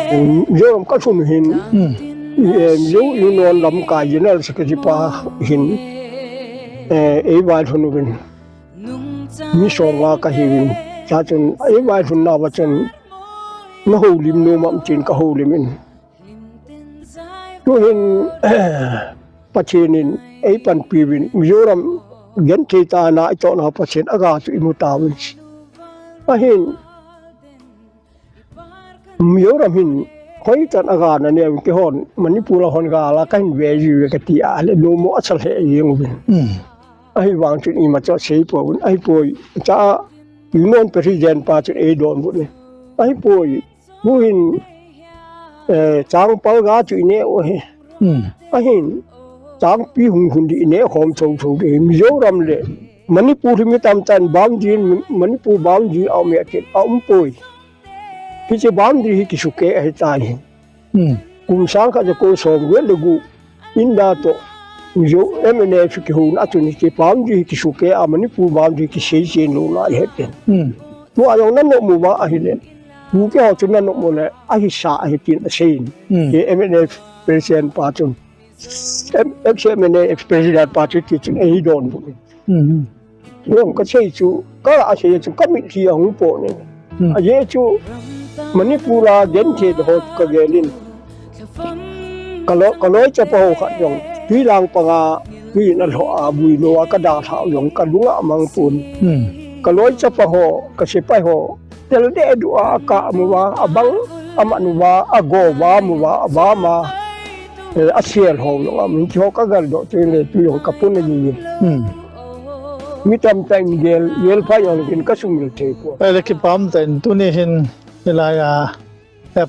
Yo ka sun hin yo non lam ka yinal sakati pa hin ba thunu bin mi so nga ka hin cha chun ba thun na ba chen na ho lim no mam chin ka ho limin to hin pachinin pan pibin mizoram gen theta na cho na pachen aga chu imutawin ahin mizoram hin khoi tan aga na ne ke hon manipura hon ga la kan ve yu ka ti a le no mo asal he yeng bin ai wang chu ni ma cho sei po ai poi cha non president pa chu e don bu ne ai poi buin chang pal ga chu ne o he ahin chang pi hung hun di ne khom chou chou de mizoram le manipur mi tam chan bam jin manipur bam ji au me ke au poi Piche boundary hi kisuke ai tani. Kum sang ka ko som we lugu inda to jo MNF ki hun atuni ke boundary kisuke amani pu boundary ki sei chen lo la heten. To ayong nan no mu ba ahile. Bu ke ho chun nan no mo le ahi sa ahi tin sein. Ke MNF president pa chun. MNF president pa chun ki chun ai don bu. Yong ka sei chu ka a sei chu committee ang po ne. A ye chu Manipura gente ho ka gelin kalau cha pa ho kha yong pi lang pa nga pi na lo a bui lo ka da tha yong ka lunga mang pun kalau cha pa ho ka se pa ho tel de du a ka mu wa abang amanu wa ago wa mu wa ba ma a siel ho lo min ho ka gal do te le tu yong ka pun ni mi tam tang gel pa yong kin ka sumil te ko ele ki pam ten tu ni hin ilaya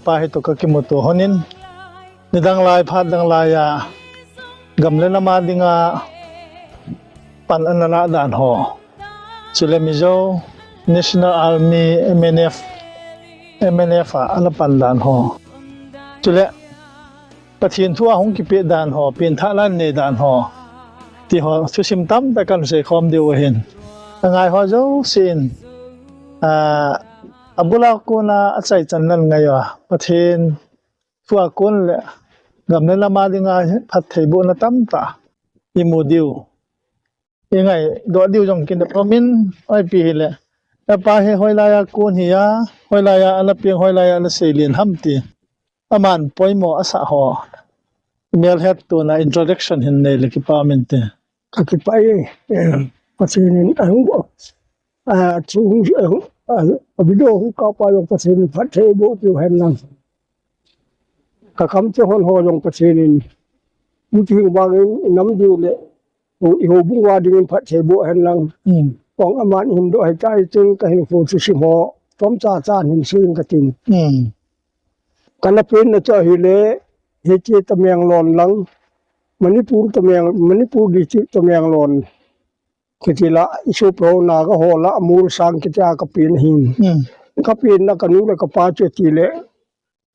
pa hito ka kimoto honin nidang lai phat dang laya gamle na ma dinga pan anala dan ho chule mizo National Army MNF ala pan dan ho chule pathin thua hong ki pe dan ho pin tha lan ne dan ho ti ho chu sim tam ta kan se khom deu hen angai ho zo sin abula ko na achai channan ngayo pathin fuwa kon le gamne lama dinga phat theibo na tamta imudiu engai do diu jong kin promin ai pi le pa he hoilaya kon hiya hoilaya ala piang hoilaya ala selin hamti aman poimo asa ho mel het to na introduction hin ne le ki pamente ka pai pathin ang chu video ka pa yung pathin phat theibo tu hen lang ka kham che hon ho yung pathin mu thi ba nam ju le ho bu wa ding phat theibo hen lang pong aman hin do hai chai chung ka hin fu chu sim ho tom cha cha hin sin ka tin kana pin na cha hi le he che tamyang lon lang manipur di chi tamyang lon kitila isu pro na ga hola amul sang kitya ka pin hin ka pin na kanu le ka pa che ti le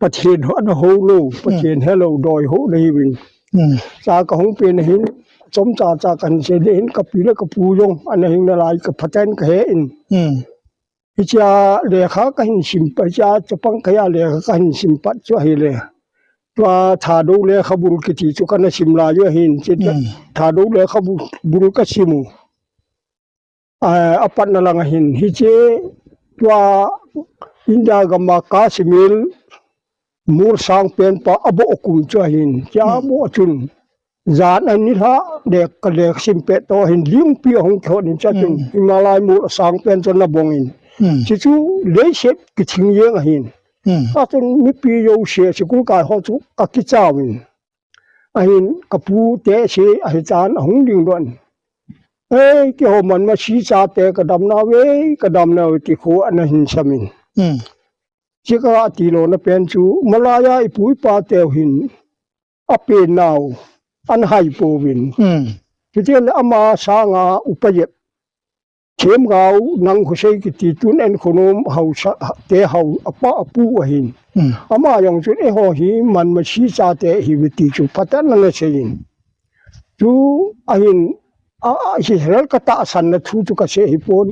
pathin ho na ho lo pathin hello doi ho nei win sa ka hong pin hin chom cha cha kan se de hin ka pi le ka pu yong an hin na lai ka phaten ka he in icha le kha ka hin sim pa cha chapang ka ya le ka hin sim pat chu hi le twa tha do le khabul ki ti chu kana sim la yo hin che tha do le khabul ka simu apat na lang hin hiche twa inda gama ka simil mur sang pen pa abo okum cha hin cha mo chun zan ani tha de ka le sim pe to hin lim pi hong thon cha chun himalay mur sang pen chon na bongin chi chu le shet ki thing yeng hin a chun mi pi yo she chi ku ka ho chu ka ki chawin a hin ka pu te se a hi chan hong ding don ki ho man ma si cha te ka dam na we ka dam na ti kho an hin samin chi ka ti lo na pen chu malaya ipui pa te hin ape naw an hai po win ti te ama sa nga upayet chem gau nang khu sei ki ti tun en khonom hau te hau apa apu hin ama yang chu e ho hi man ma si cha te hi wi ti chu patan na sein chu a hin hi hel ka ta san na thu chu ka se hi pon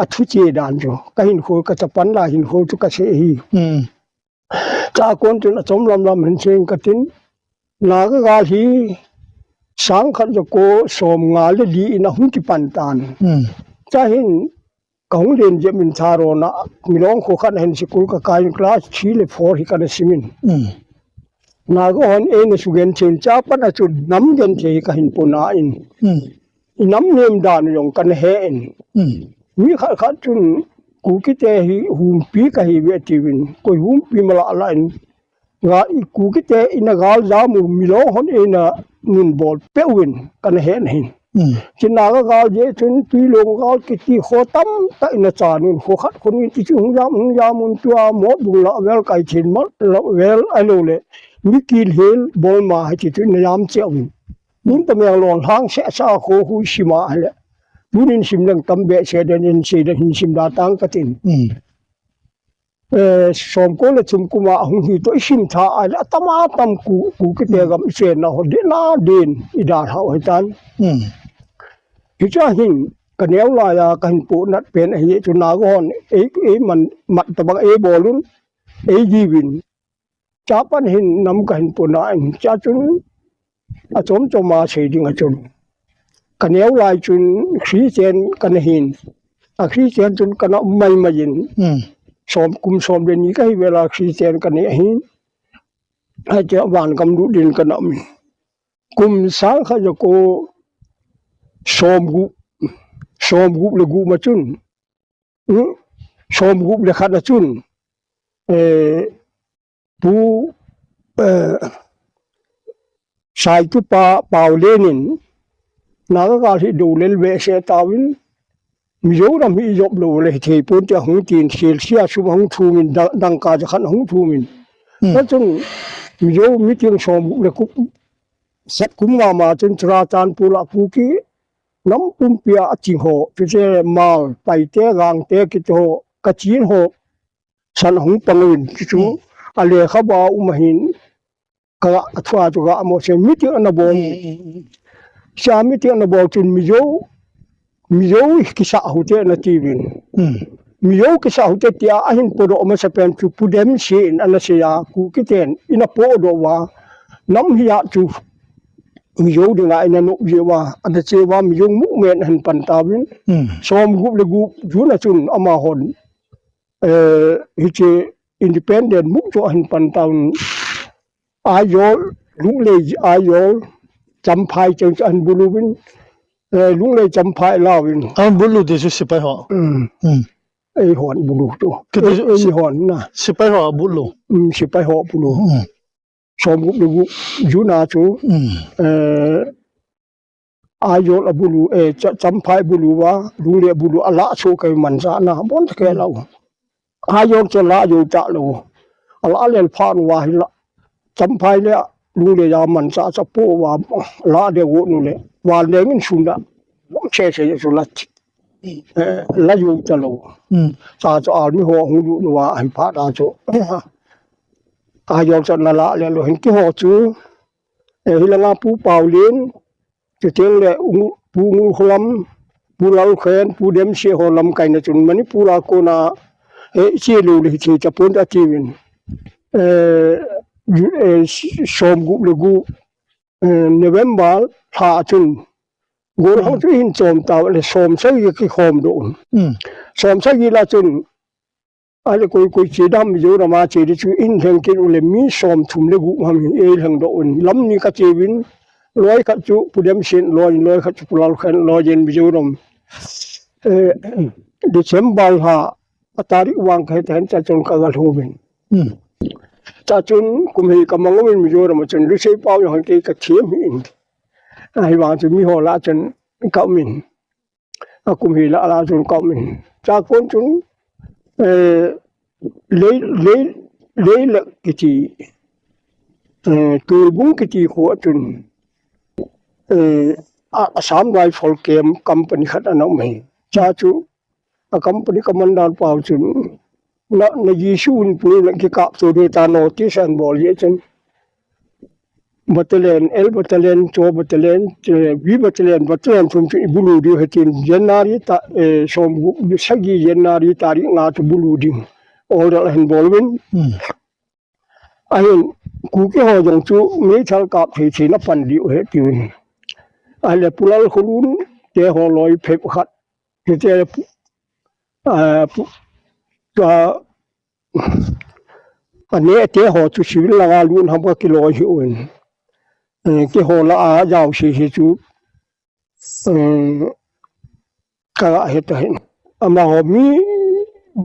a thu che dan jo ka hin kho ka chapan la hin kho chu ka se hi Cakon tun atom lam hin sing katin naga gal hi sang khat ko som ngal di ina hun ki pantan cha hin kaung len je min tharo na milong kho khat hen sikul ka kai class 3 le 4 hi kana simin naga hon e na sugen chen cha pan achu nam gen the ka hin puna in nam nem dan yong kan he en mi khat khat chun ku ki te hi hum pi ka hi ve tivin koi hum pi mala ala in nga ku ki te ina gal za mu milo hon ina nun bol pewin kan hen hin china ga gal je chun pi long gal ki ti khotam ta ina cha nun kho khat khon ti chu hung ya mun tua mo bu la wel kai chin mo wel alo le mi kil hel bol ma ha ti chu yam chewin nun ta me long hang se sa kho hu shima le bunin simlang tambe sedanin sedan hin sim datang katin som ko le chum kuma hung hi to sim tha ala tama tam ku ki te gam se na ho de na din ida ha ho tan hi cha hin kanel la ya kan pu nat pen hi chu na go hon e man mat ta bang e bolun e jiwin cha pan hin nam kan pu na cha chun a chom choma se ding a chun kanel lai chun Christian kan hin a Christian chun kana mai majin som kum som den ni kai wela Christian kan hin a ja wan kam du din kana mi kum sang kha jo ko som gu le gu ma chun som gu le khat chun pu sai tu pa lenin naga gal hi do lel ve se tawin mi yo ram hi yob lo le the pon cha hung tin sel sia su hung thu min dang ka ja khan hung thu min ta chung mi yo mi ting som le ku sat kum ma chen tra chan pu la pu ki nam pum pia chi ho chu se mal pai te gang te ki to ka chin ho san hung pangin chu ale kha ba ma hin ka athwa chu ga mo se mi ti na bo Sami ti na bol chun miyo ki sa hute na tivin miyo ki sa hute tia ahin podo ma sa pen chu pudem sin ana sia ku kiten ina podo wa nam hiya chu miyo dinga ina no yewa ana chewa miyo mu men han pan tawin som gup le gup juna chun ama hon hiche independent mu cho han pan tawn ayol lung le ayol chăm phai chân anh bulu bin lúc này chăm phai lao bin an bulu de su sipai ho ai hòn bulu tu ai hòn na sipai ho bulu sipai ho bulu som gup lu juna chu ayo la bulu chăm phai bulu wa lúc này bulu ala chu kai man sa na bon ke lau ayo cho la yo cha lu ala len phan wa la chăm phai le lu le ya man sa po wa la de wo nu le wa le ngin sunda wong che che so la yu ta lo sa cho al mi ho hu lu wa ai pha da cho a yo cho na la le lo hin ki ho chu hi la nga pu pau lin chu teng le pu ngu kholam pu lau khen pu dem se ho lam kai na chun mani pu la ko na che lu le che cha pon da ti min som gu le gu November tha chun gol hong chu hin chom ta le som sai ki khom do som sai la chun ale koi che dam yo ra ma che ri chu in theng ki le mi som thum le gu ma mi e thang do lam ni ka che win loi ka chu pudem sin loi ka chu pulal khan loi jen bi yo rom December ha atari wang khai ten cha chun ka gal hu bin cha chun kum hi ka mang min mi yo ra ma chun lu sei pau yo han ke ka thiem hi in ai wang chu mi ho la chun ka min a kum hi la chun ka min cha kon chun lấy lợn cái gì từ bốn cái gì của chun sám vai phol kem company khát anh ông mình cha chú company commandant bảo chun nó Giêsu pun lagi cái cặp số để ta notice and ball vậy chun battalion L battalion cho battalion V battalion from bulu di hatin January ta som sagi January tarik nga to bulu di all the involvement Ahin ku ke ho jong chu me chal kap thi na pan diu he tin ale pulal khulun te ho loi phep khat te ta ane te ho chu civil la lun ham ka kilo hi un ke ho la a jaw hi chu ka he ta hin ama ho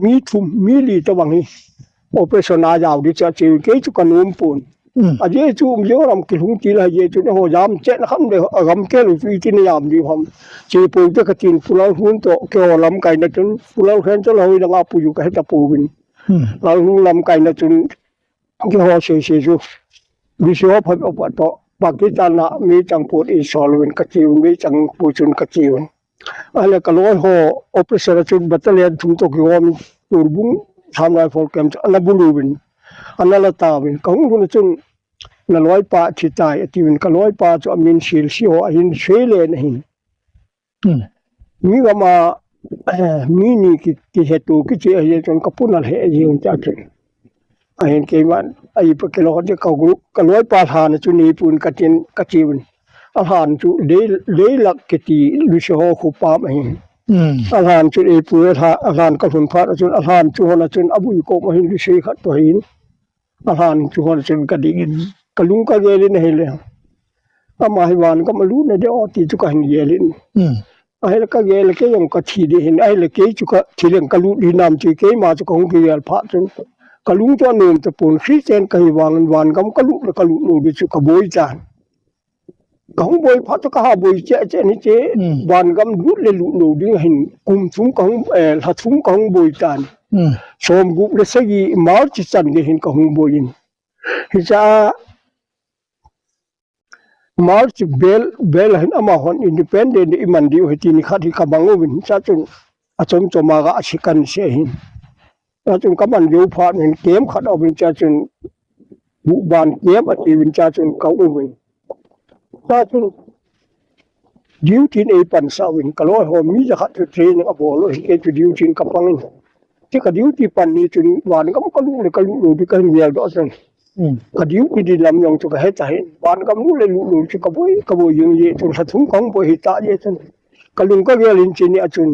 mi thum mi li ta wang hi operation a jaw di cha chi ke chu kanum pun a je chu yo ram ki hung ti la ye chu ho jam che na kham de gam ke lu chi tin yam di hom chi pu te ka tin pulal hun to ke ho lam kai na chun pulal khen cho loi da pu yu ka ta pu bin la hu lam kai na chun ke ho se chu vi so pha pa to Pakistan na mi chang pu i solwin ka chi mi chang pu chun ka chi ale ka loi ho operation chun battalion thum to ki hom turbung tham lai for camp ana bulu bin anala ta bin ka hu chun na loi pa thi tai ati bin ka loi pa chu amin sil si ho in shele nahin mi ga ma mi ni ki hetu ki che ye chun ka punal he ye cha chen ahin ke man ai pa ke lo de ka group ka loi pa tha na chu ni pun ka tin ka chi bin a han chu le lak ke ti lu sho khu pa ma hin a han chu e pu tha a han ka hun pha chu a han chu na chun abu ko ma hin lu se khat to hin a han chu hon chun ka ding ka lung ka ge le ne le ama hi wan ka ma lu ne de o ti chu ka hin ye le ai ka ge le ke yong ka thi de hin ai le ke chu ka thi leng ka lu di nam chi ke ma chu ka hung ki yal pha chun ka lung cho nem te pun Christian ka hi wan kam ka lu lu di chu ka boi chan ka hung boi pha chu ka ha boi che ni che wan kam lu le lu ding hin kum thum ka hung ha thum ka hung boi chan som gup le se gi mar chi chan ge hin ka hung boi in hi cha March bel hin ama hon independent iman diu heti ni khat hi ka bangu bin cha chun achom choma ga asikan se hin cha chun ka man yu pha nen kem khat au bin cha chun bu ban kem ati bin cha chun ka u bin cha chun diu tin e pan sa win ka lo ho mi ja khat training abo lo ke chu diu tin ka pangin ti ka diu ti pan ni chun wan kam ka lu di ka ngel do san ka diu ki di lam yong chu ka he ta hin ban kam lu le lu chu ka boi yung ye chu sa thum kong boi ta ye chen ka lung ka ge lin chin ni achun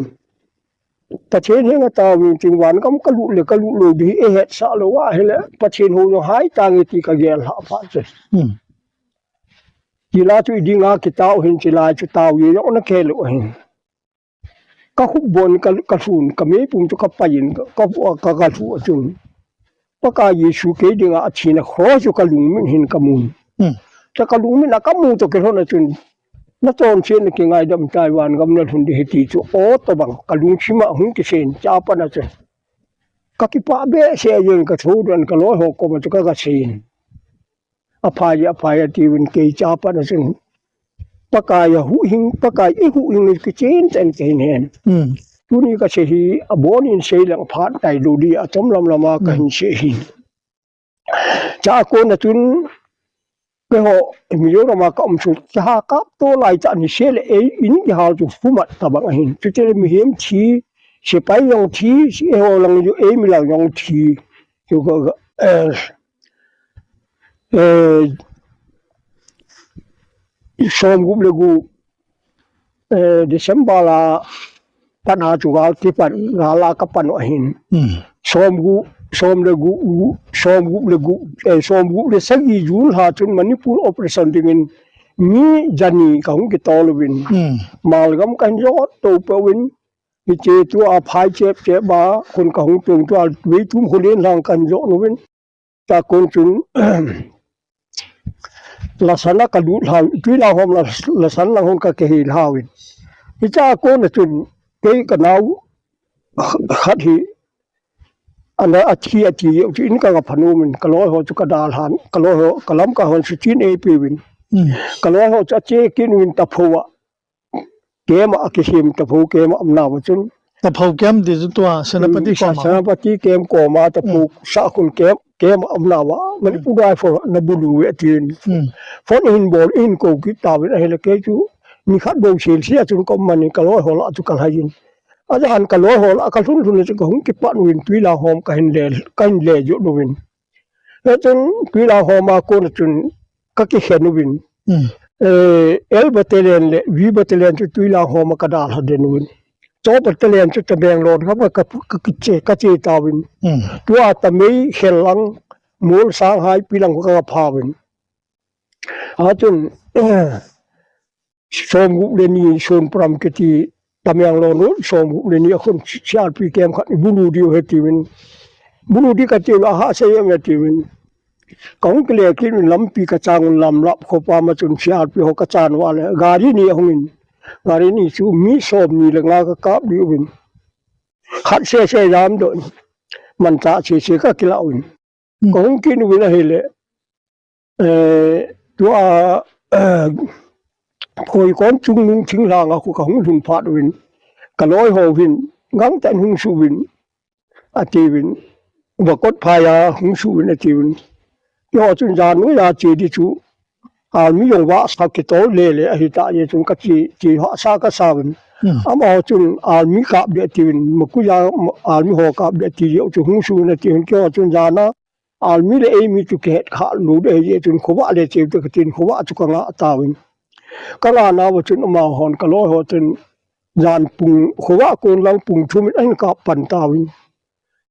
ta che ne nga ta wi ting wan kam ka lu di e het sa lo wa hele pa chen ho no hai ta ngi ti ka ge la fa che ki la chu di nga ki ta hin chi la chu ta wi yo na ke lo hin ka khu bon ka sun ka me pum chu ka pa yin ka thu achun ka Yesu ke dinga achina kho chu ka lung min hin ka mun cha ka lung min na ka mu to ke hona chun na ton chen ke ngai dam Taiwan gam na thun de ti chu o to bang ka lung chima hung ke sen cha pa na che ka ki pa be se yen ka thu dan ka lo ho ko ma chu ka sen aphaya ti win ke cha pa na chen pa ka ya hu hing pa ka e hu hing ke chen chen ke nen tu ni ka se hi abon in se lang phat tai lu di atom lam lama ka hin se hi cha ko na tun ke ho mi yo ma ka chu cha ka to lai cha ni se le e in ki ha chu fu ma ta bang hin chu che mi hem chi se pai yong thi se ho lang yo e mi lang yong thi chu ko som gu le gu December la pana chu ga ti pan ga la ka pan o hin som gu le sagi jul ha chun Manipur operation dingin mi jani ka hung ki tol win malgam kan jo to pe win ki che tu a phai che ba kun ka hung tung tu a wi tum khulen lang kan jo no win ta kun chun la sana ka du ha tu la hom la san la hom ka ke hi ha win ki cha ko na chun ke ka nau khat hi ana achi in ka phanu min ka lo ho chu ka dal han ka lo ho kalam ka hon su chin e pi win ka lo ho cha che kin win ta phowa ke ma ki sim ta pho ke ma amna wa chun ta phau kem di zu tua senapati kem ko ma ta phu sa kun ke ma amna wa mani pu dai fo na bulu we tin fon in bol in ko ki ta we hele ke chu ni khat bo sil sia chun ko mani ka lo ho la chu ka hayin aja han ka lo ho la ka sun chu ko hung ki pan win tui la hom ka hin le yo do win จนตุยลาโฮมาโกนจุนกะกิเขนุวินel battalion le vi battalion chu tuila homa kadal hadenun cho battalion chu tabeng lon kha ka che tawin tua tamei khelang mul sang hai pilang ka phawin atun somu leni son pram keti tameng lon somu leni khon sial pi kem khat bulu dio hetiwin bulu di ka che ha se yem hetiwin kong kle kin lampi ka chang lam lap khopa ma chun sial pi ho ka chan wa le gari ni hongin gari ni chu mi som ni le nga ka kap di win khat se yam do man cha che ka kilawin kong kin win a hele tua khoi kon chung ning thing lang a ku ka hung thun phat win ka loi ho win ngang tan hung su win ati win ba kot phaya hung su win ati win yo chun jan nu ya che di chu mi yong wa sa ke to le hi ta ye chun ka chi ha sa ka sa win ama chun mi ka de ti win mu ku ya mi ho ka de ti yo chu hung su na ti kyo chun jana mi le mi chu ke kha lu de ye chun kho wa le che to ka tin kho wa chu ka nga ta win ka la na wa chun ma hon ka lo ho chun jan pung kho wa kon lang pung chu min an ka pan ta win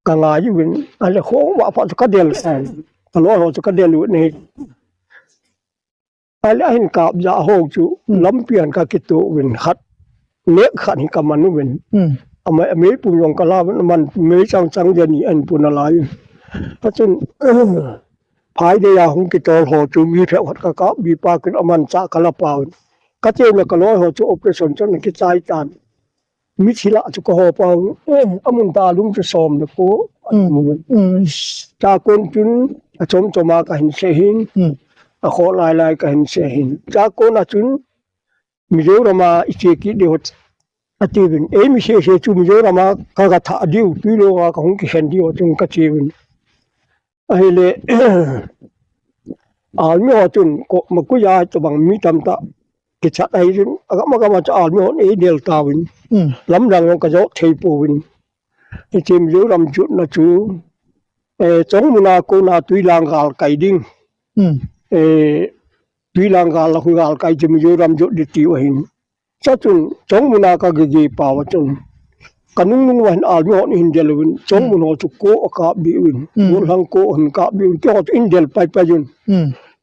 ka nga yi win ale kho wa fa ka del ka lo ho chu ka del lu ni ale hin ka ya ho chu lam pian ka ki to win khat le khat hi ka man win ama me pung yong ka la man me chang chang ya ni an pu na la yin ta chun phai de ya hung ki to ho chu mi the khat ka bi pa kin aman cha ka la pa ka che le ka lo ho chu operation chon ki chai tan mi chila chu ko ho pa amun ta lung chu som de ko cha kon chun chom choma ka hin se hin a kho lai ka hin se hin cha kon a chun mi jo rama iche ki de hot ati win mi se chu mi jo rama ka tha diu pi lo ka hung ki hen diu chung ka che win ai le mi ho chun ko ma ku ya to bang mi tam ta ki chat ai chun aga ma cha mi ho e del ta win lam rang ka jo thei po win e chim jo ram chu na chu chong mu na ko na tui lang gal kai ding tui lang gal la gal kai chim jo ram jo di ti hin cha chun chong mu na ka ge pa wa chun kanung wan mi ho in del win chong mu no chu ko ka bi win mo lang ko han ka bi win ko in del pai pa jun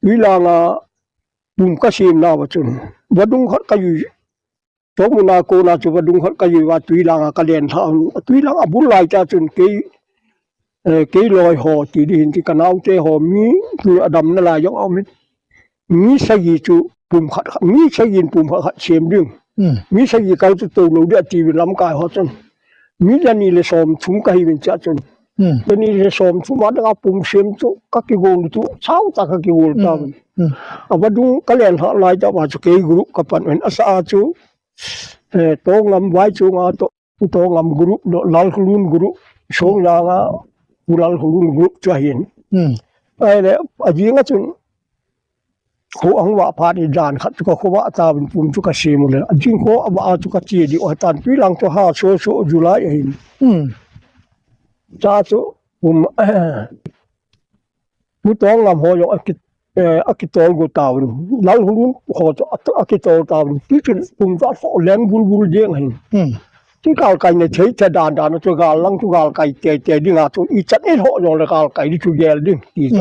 tui lang a bum ka sim na wa chun wadung khat ka yu chong mu na ko na chu wadung khat ka yu wa tui lang ka len tha tui lang a bul lai cha chun ke loi ho ti di hin ti kanau te ho mi tu adam na la yong om mi sa yi chu pum khat mi sa yin pum khat sem ding mi sa yi ka chu to lo de ti wi lam kai ho chun mi ja ni le som thum ka hi win cha chun de ni le som thum ma da pum sem chu ka ki gol tu chau ta ka ki gol ta wadung ka len ha lai ta ba chu ke group ka pan en asa chu to ngam wai chu nga to ngam group lal khulun group song la nga ulal khulun group chu hin ai le a ji nga chun ko ang wa pha ni dan khat ko ko wa ta bin pum chu ka si mu le a jing ko a chu ka chi di o tan pi lang to ha so julai hin cha chu mu to ngam ho yo akitol go ta lal khulun ho akitol ta pi chun pum ta fo leng bul jeng hinที่กาลไก่เนี่ยใช้จะด่านตัวกาลลังตัวกาลไก่เจดิ้งอ่ะตัวอีจัดเอ็ดหัวเลยกาลไก่ที่ตัวแย่ดิ้งตีใจ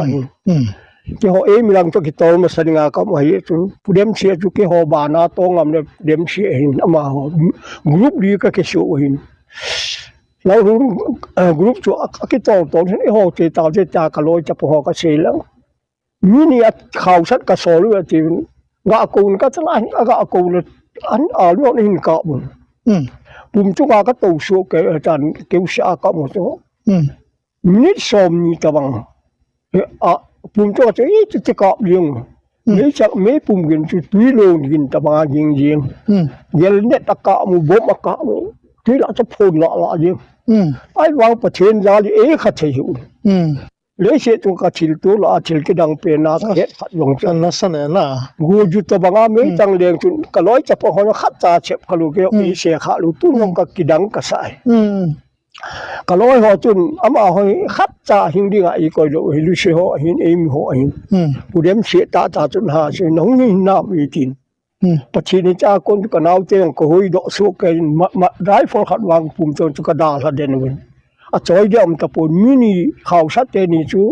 ที่หัวมีลังตัวกิโตมาสัญญากับว่าเฮ้ยผู้เดมเชียจุกี่หัวบานาตัวงามเนี่ยเดมเชียหินอามาหัวกรุ๊ปดีก็เกี่ยวหินแล้วกรุ๊ปตัวกิโตตัวนี้หัวเจตาเจจากัลอยจะพอก็เสียแล้วมีนี่ข่าวชัดกระสอบเลยจริงกะกูนก็จะไล่กะกูนอันเรื่องนี้กะบุญปุ่มจุกก็ตัวชัวเกอาจารย์เกี่ยวกับก็หมดนิดสมนี่ตะบังปุ่มจุกจะกะเรื่องไม่จักไม่ปุ่มกินจุดวิโลกินตะบังยิงเยลเนตะกะมูบ่มะกะมูที่ละจะพูดละยิงไอ้วางประเทศยาลีขัดเที่ยวเลยเสียตรงกับชิลตัวละชิลกิดังเป็นนาเฮ็ดผัดลงจันนะสนะนะกูจุดตะบังไม่จังเลี้ยงจุนกะร้อยจะพอเขาขัดตาเจ็บเขาลูกเกี่ยวอีเสียขาลูกตุ้งลงกับกิดังกะสาย ก็ร้อยหอจุนอามาหอยคัดจาหิงดิงอีก็โดลุเชหอหินเอมหอหินผู้เดมเสียตาตาจุนหาเสนงหินนามีกินปะชีนิจากคนก็นาวเตงก็หอยดอกสุกกันมาได้ฟอขัดวางภูมิจนก็ดาละเดนเวนอะจอยเดมตะปูมินีข่าวชัดเจนนี่จู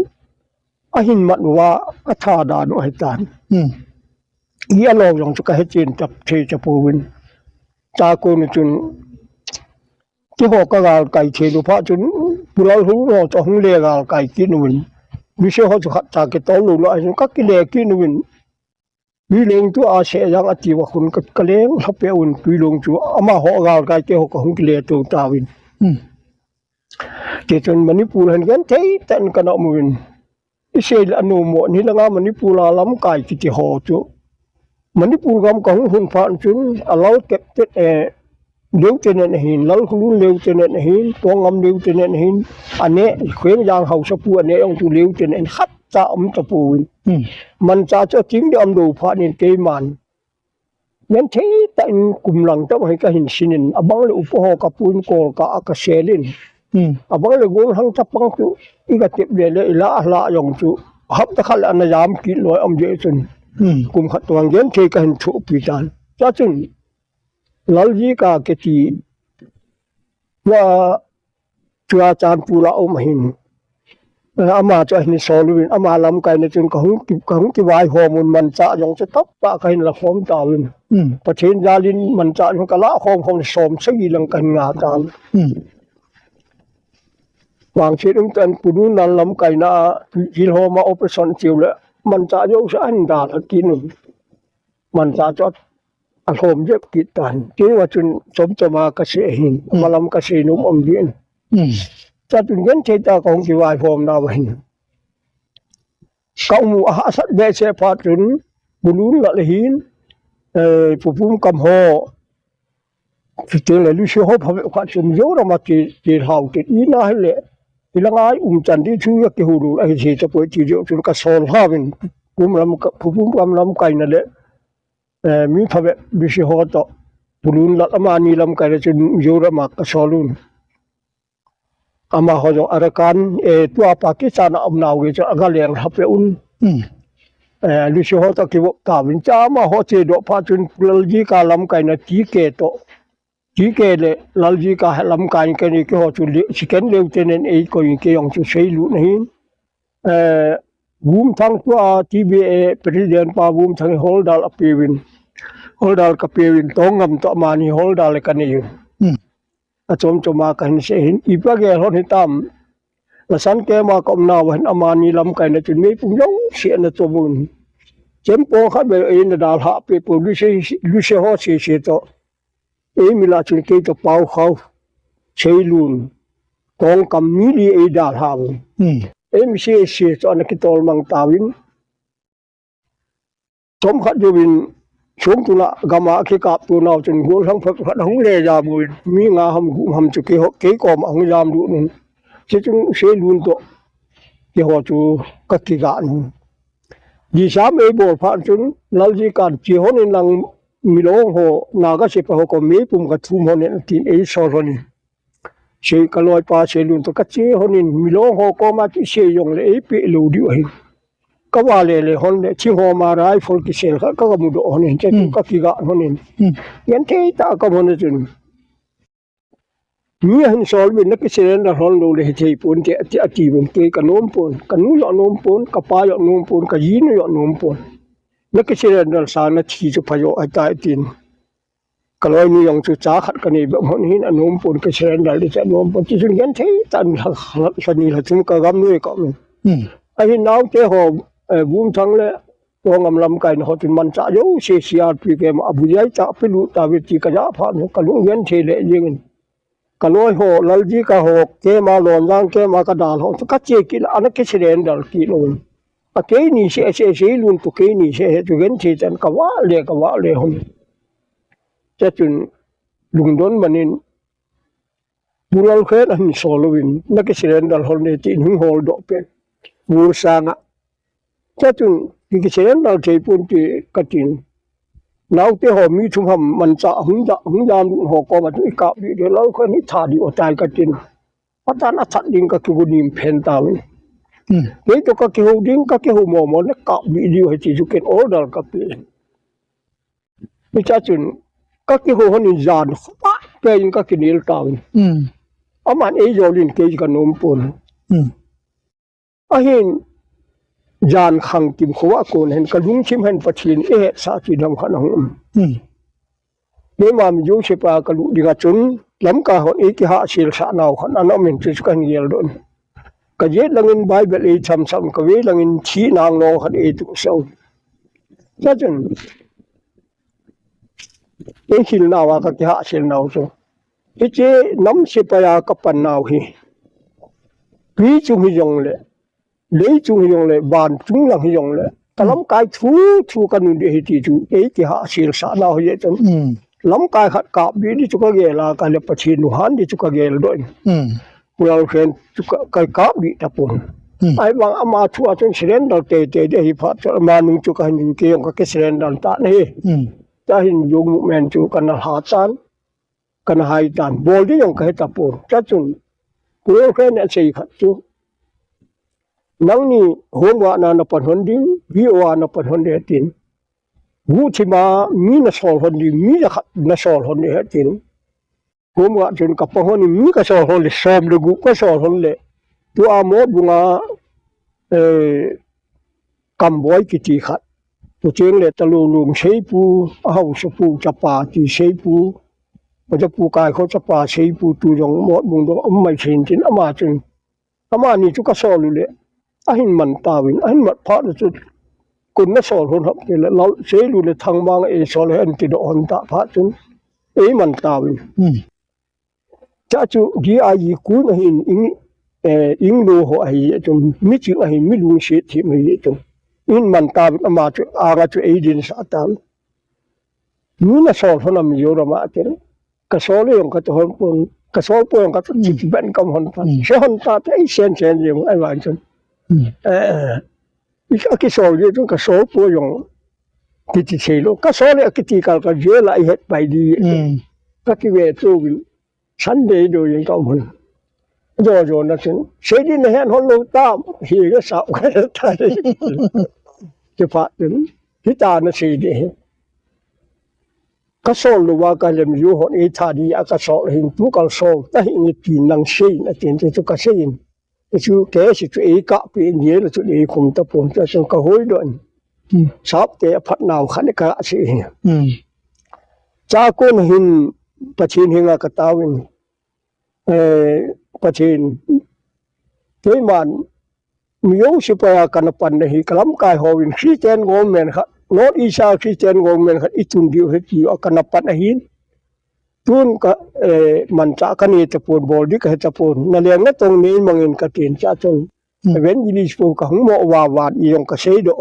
อะหินมัดว่าอะทาดาโนให้ตานอีอะลองยองก็เฮจินจับเทจะปูวินจากคนจุนที่หอกกาลไก่เทลุพระจุนปุราหูเราจะหงเลกาลไก่กินวินวิเศษเขาจะขัดจากตอลุละไอ้ก็กิเลกินวินวิเลงตัวอาเสยังอติวคุณก็เลงทับเปอุนวิลงจูอามาหอกาลไก่เทหอกหงกิเลตัวตาวินเจตุนมณิปูหันกันเทตันกันอมวินอิเสลอนุโมนี่ละงามณิปูลาล้ำไก่กิหอจูมณิปูกำกองหุ่นผ่านจุนอาเราเก็บเต็ดเลี้ยวเจเนนหินแล้วคุณเลี้ยวเจเนนหินตัวงำเลี้ยวเจเนนหินอันนี้เขวงยางเฮาสะปูอันนี้องจูเลี้ยวเจเนนคัดจะตะปูมันจะจริงเดี๋ยวดูพระนี่เกมันยันเทแต่กุมหลังต้องให้ก็เห็นสินินอบังเลยอุปโภคปูนโกลกะอากาเซลินอบังเลยกูหังตะปังจูอีกติบเลยละยองจูฮับตะขัลอันยามกิลอยอมเยจุนกุมขัดตัวยันเทก็เห็นชุปีจานจะจุนलालजी का केती वा चुआ चान पूरा ओ महीन अमा चहनी सोलविन अमा लम काइने चुन कहूं कि वाय होमुन मनचा जंग से तप पा काइन ला खोम ताविन पछेन जालिन मनचा जंग कला खोम खोम सोम सगी लं काइन nga ताल वांग छेदुम तन पुनु नल लम काइना जिल हो मा ऑपरेशन चिवले मनचा जो सा अन दा किन मनचा जotอารมณ์เยอะกิตันที่ว่าจุนสมจะมากระเสหินมาลำกระเสนุมอมเดียนจะจุนเงินเทตาของที่วายพรมนาวินเขาหมู่อาสัตเบเสพาจุนบุลุนละหินผู้พุ่มกำหอที่เจอเลยลุเชหอบพระขวัญจุนโยรามาตีเท้าติดอีน่าให้เละที่ละง่ายจันที่ชื่อกิหูดูไอ้ที่จะปวยจีเดียวจุนกระสอนห้าวินผู้พุ่มกำลำไก่นั่นแหละมีพระเวทบิชิโฮโตปุลุนละอามานีลำไก่จุนโยรามากสอลุนอามาฮอจอารักันตัวปากีสถานอำนาวเกจอกาเลียงฮับเปอุนบิชิโฮโตกิวกาวินจามาฮอเจโดพาจุนลลจีกาลำไก่นะจีเกโตจีเกเลลลจีกาลำไก่กันนี่ก็ฮอจุนสิเกนเลวเจเนนเอก็ยังเกยองจุเซลุนหินบูมทั้งตัวทีบีเอประธานปาบูมทั้งโฮลดาลอปีวินโฮลดาลกับปีวินต้องงำต่อมานี่โฮลดาลกันนี่อยู่อาจมมากันเสียหินอีปะแกรถให้ตามละสันแกมากอมนาวันอามานี่ลำไก่นะจุนไม่ปุ่งยงเสียนะตัวบุญเจมโปขัดเบเอ็นดาลหาไปปุ่งลุเชฮอเสียต่อมิลาจุนเกตเป่าเขาเชลุนกองกำมิลีดาลหามิเสียจอนกิตอลมังตาวินสมขัดยูวินชงตุละกามาคิกาปูนาวจนหัวทั้งพักหังเลยาบุญมีงาหำจุเกกอมอังยามดูนุนจึงเสลุนโตเกหอจูกักกิกานดีสามบอลผ่านจนลลจีการจีฮอนินังมิโลงโหนากาเสปะโหก็มีปุ่มกระทุมฮอนินทีนซอรนิเชกลอยปาเชลุนตะกะเจฮอนินมิโลงโหก็มาที่เชยงเลยเปลูดิวหิก็ว่าเลยฮอนเนี่ยชิโฮมาไรฟอลกิเซลก็มุดฮอนินจะก็กิกะฮอนินยันเทตาก็ฮอนินมีหันสอลวินนักเสนฮอนโลเลยเทปุ่นเจอติบุนเกกะนมปุ่นกะนุยอนมปุ่นกะปายอนมปุ่นกะยีนยอนมปุ่นนักเสนสานะทีจะพยอไอตายตินก็เลยมีอย่างจุจ้าขัดกันนี่แบบนี้อนุมปุ่นก็เชิญได้จะนุมปุ่นที่สุดยันเทตันชนีละถึงก็กำด้วยก็มันไอ้น้าวเจ้าหอบุ้มทั้งเลยตัวงำลำไก่หอจุนมันจะโยเสียปีเกมอบุยัยจะไปรู้ตาวิจิกระพานก็ลุงยันเทเลยิงก็เลยหอลลจีก็หอเกมาหลอนย่างเกมากระดาษหอก็เจกินอันนั้นก็เชิญได้กิโลอะเกนี่เสียลุนตุเกนี่เสียจุยันเทจันก็ว่าเลยหอจะจุนลุงดอนมันนี่บุรัลเคอันโซลวินนักเสนดัลฮอลเนตินหงโฮลดอกเป็นบูรสางะจะจุนกิเสนดัลเทปุ่นที่กัตินนาวเตหอมีชุมหำมันจะหงยามหงก็มาถึงกับเดี๋ยวเราคนนี้ทาดีอดตายกัติน patan atat ding ka ki bunim pen tawi ni to ka ki holding ka ki ho mo le ka video he ti ken order ka pe ni cha chun ka ki ho honin jan pa pe in ka ki nil tawi aman e jolin ke ka nom pon ahin jan khang kim khwa kon hen ka lung chim hen pathin e sa ti dam khan hum ne mam yu se pa ka lu dinga chun lam ka ho e ki ha sil sa naw khan anom min chi kan yel don ka je langin bible e cham ka we langin chi nang no khan e tu so cha chun e hil nawa ka ki ha sil naw so e che nam se pa ya ka pan naw hi pi chu hi yong le chu hi yong le ban chung lang hi yong le kalam kai thu kan de hi ti chu e ki ha sil sa naw ye chun lam kai khat ka bi ni chu ka ge la ka le pachi nu han di chu ka ge lo don pulau khen chu ka bi ta pon ai bang ama thu a chen siren dal te de hi phat ma nu chu ka ni ke yong ka ke siren dal ta ne ta hin yong mu men chu kan ha tan kan hai tan bol di yong ka ta pon cha chun pulau khen ne sei khat chu nang ni hon wa na pan hon ding vi wa na pan hon de tin wu chi ma mi na sol hon ding mi na sol hon de tin hon wa chun ka pa hon mi ka sol hon le som de gu ka sol hon le tu a mo bunga kam boy ki ti khat tu cheng le ta lu lum sei pu a hau su pu cha pa ti sei pu ma cha pu kai kho cha pa sei pu tu jong mo bung do mai chin tin ama chun ama ni chu ka sol lu le ahin man tawin ahin mat pha chu kun na sol hon hop le lo sei lu le thang mang e sol hen ti do on ta pha chun e man tawin cha chu gi a yi ku na hin ing lo ho ai chun mi chi a hin mi lu she thi mi chun in man tawin ama chu a ga chu e din sa tam ni na sol hon am yo ra ma te ka sol yong ka to hon pon ka sol po yong ka chi ban kam hon ta she hon ta te sen je ai wa chun ki sol ye tu ka sol po yong ki ti chelo ka sol ye ki ti ka je la i het bai di ka ki we tu win sunday do yin ka mun jo na sin se di na hen hon lo ta hi ga sa ka ta ke pa tin ki ta na se di ka sol lo wa ka lem yu hon e tha di ka sol hin tu ka sol ta hi ni tin nang se na tin tu ka se yin chu ke si chu e ka pi ni le chu e khum ta pon cha chu ka hoi don sap te phat naw khan ka si cha kon hin pachin hinga ka tawin pachin ke man miyo si pa ka na pan hi kalam kai howin christian government kha not isa christian government kha itun diu he ki ka na pan hin tun ka man cha ka ni te pon bol di ka ta pon na leng na tong ni mangin ka tin cha chong wen yi spo ka hung mo wa i yong ka sei do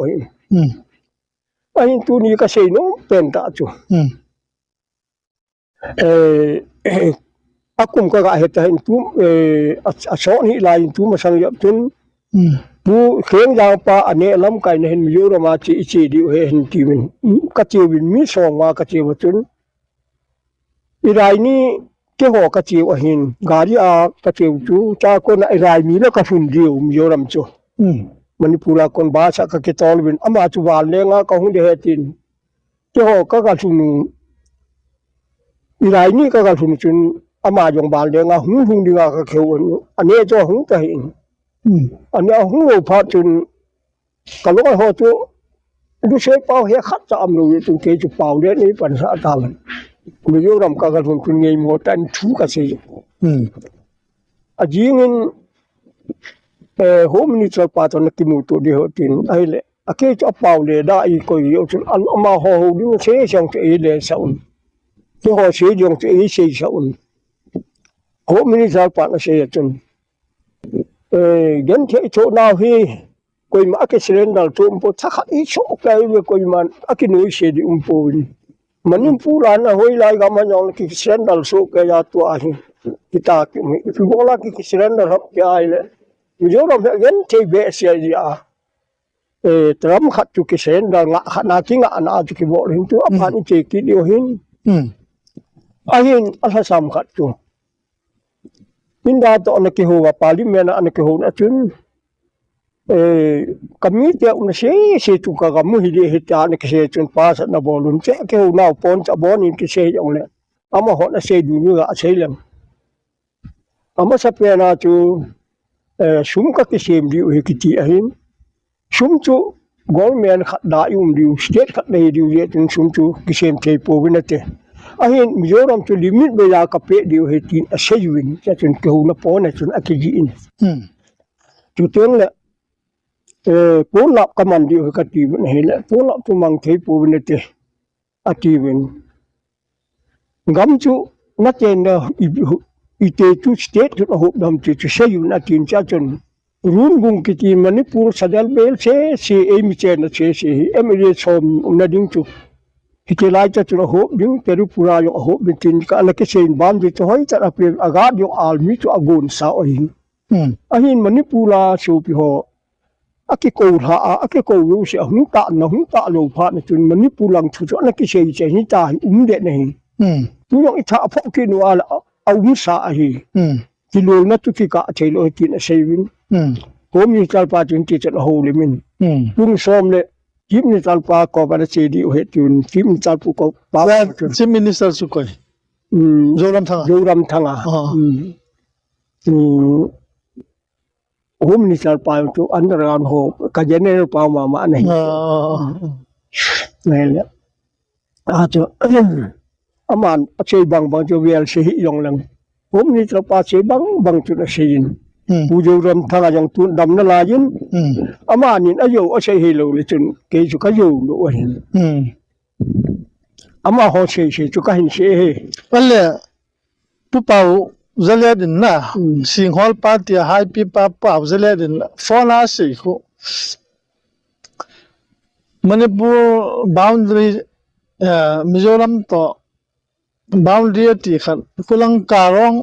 ai tu ni ka sei no pen ta chu akum ka ga he ta hin tu a so ni lai tu ma sang yap tun pu kheng yang pa ane lam kai ne hin yu ro ma chi di he hin ti min ka chi win mi so wa ka chi wa chun irai ni ke ho ka chi wa hin gari a ka chi chu cha ko na irai mi la ka hun diu mi yo ram chu manipura kon ba sa ka ke tol win ama chu wa le nga ka hun de he tin ke ho ka chun irai ni ka chun chun ama jong ba le nga hun di nga ka kheu ane cho hun ta hin ane hun lo pha chun ka lo ho chu du se pao he khat cha am lo chu ke chu pao de ni pan sa ta mi yo ram ka hun kun ngei mo tan thu ka se a jingin home minister pa to na ki mu to di ho tin ai le a ke cha pao le da i ko yo chu an ama ho di se chang che le sa un ke ho se jong che se sa un home minister pa na se chun gen che cho na hi koi ma ke siren dal tum po tha kha i cho kai we koi man akinoi se di po ni manin pula na hoi lai ga ma nyong ki siren dal so ke ya to a hi kita ki fi bola ki siren dal hap ke ai le mi jo ram gen che be se ya tram khat chu ki siren dal nga kha na ki nga na chu ki bo hin tu aphan che ki dio hin a hin a sa sam khat chu inda to anake ho wa parliament anake ho na chun kami te una se tu ka ga mu hi de hita ne ke se chun pa sa na bolun che ke ho na pon cha bon in ke se yong le ama ho na se du ga se lem ama sa pe na chu sum ka ke sem di hi ki ti ahin sum chu government khat da yum di state khat nei di ye chun sum chu ki sem te po win te ahin mizoram chu limit be ya ka pe di he tin a se win cha chun ke ho na pon na chun akiji in chu teng le po lap ka man di ka ti win he le po lap tu mang thei po win te a ti win ngam chu na chen na I te tu state tu ho dam ti se yu na tin cha chun run gung ki ti manipur sadal bel se e mi chen na se emire som na ding chu ki te lai cha chu ho ding peru pura yo ho bin tin ka la ke sein ban di to hoi cha apre aga yo al mi chu agon sa oi ahin manipula su pi ho aki ko ha aki ko yu se hung ta lo pha na chun manipulang chu chu na ki sei che ni ta de nei tu yong itha pho ki nu ala au sa hi ki lo na tu ki ka thelo ki na sevin ko mi kal pa chun ti chan ho le min lung som le kim ni kal pa ko ba che di he tun kim chal pu ko pa chief minister su koi zoram thanga home minister pa tu underground ho ka general pa ma nei nei le a cho aman achei bang cho wel se hi yong lang hom ni tra pa che bang chu na sein pu jo ram thanga jong tu dam na la yin aman ni ayo a sei hi lo le chun ke chu ka yo lo hin ama ho se chu ka hin se he alle pu pau zale din na singhol pa ti hai pi pa pau zale din fona se ko manipur boundary mizoram to boundary ti khat kulang karong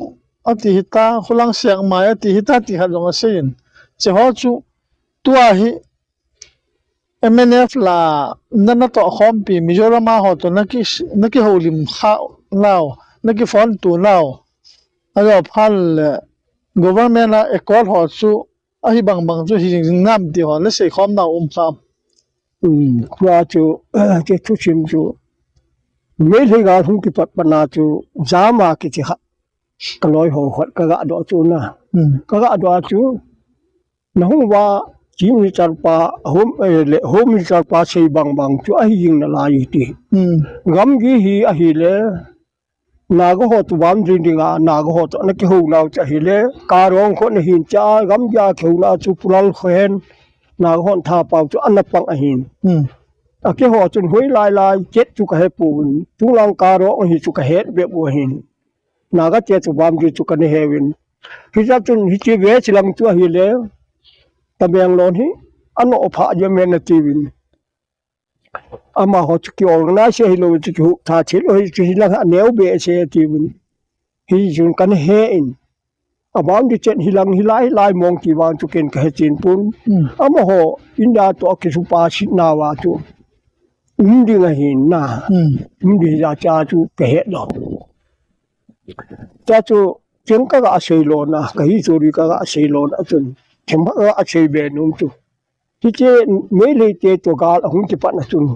ati hita kulang siang mai ati hita ti khat long asin che ho chu tua hi MNF la nana to khom pi mizoram ho to naki holim kha lao naki fon tu lao alo phal government la accord ho chu ahi bang chu hi nam ti ho le se khom na kham kwa chu che chu chim chu me le ga hung ki pat pana chu zama ki chi ha kaloi ho khat ka ga do chu na ka ga do chu na hu wa ji mi char pa home mi char pa sei bang chu a hi ying na la yi ti gam gi hi a hi le na go ho tu bam jin dinga na go ho to na ki hu na cha hi le ka rong kho na hin cha gam ja khu na chu pulal khen na go hon tha pau chu an pang a hin ke ho chun hoi lai jet chu ka he pu tu lang ka ro hi chu ka he be bu hin na ga che chu bam ji chu ka ne he win hi ja chun hi che ve chilang chu hi le ta beng lon hi ano pha je men na ti win ama ho chu ki ol na se hi lo chu tha che lo hi chu la neu be se ti win hi chun kan he in abam di chen hilang hilai mong ti wang chu ken ka he chin pun ama ho inda to ki su pa sit na wa chu di nga hin na di ja cha chu ke he lo cha chu chen ka ga sei lo na ka hi chu ri ka ga sei lo na chun chem ba a sei be num chu ti che me le te to ga hung ti pa na chun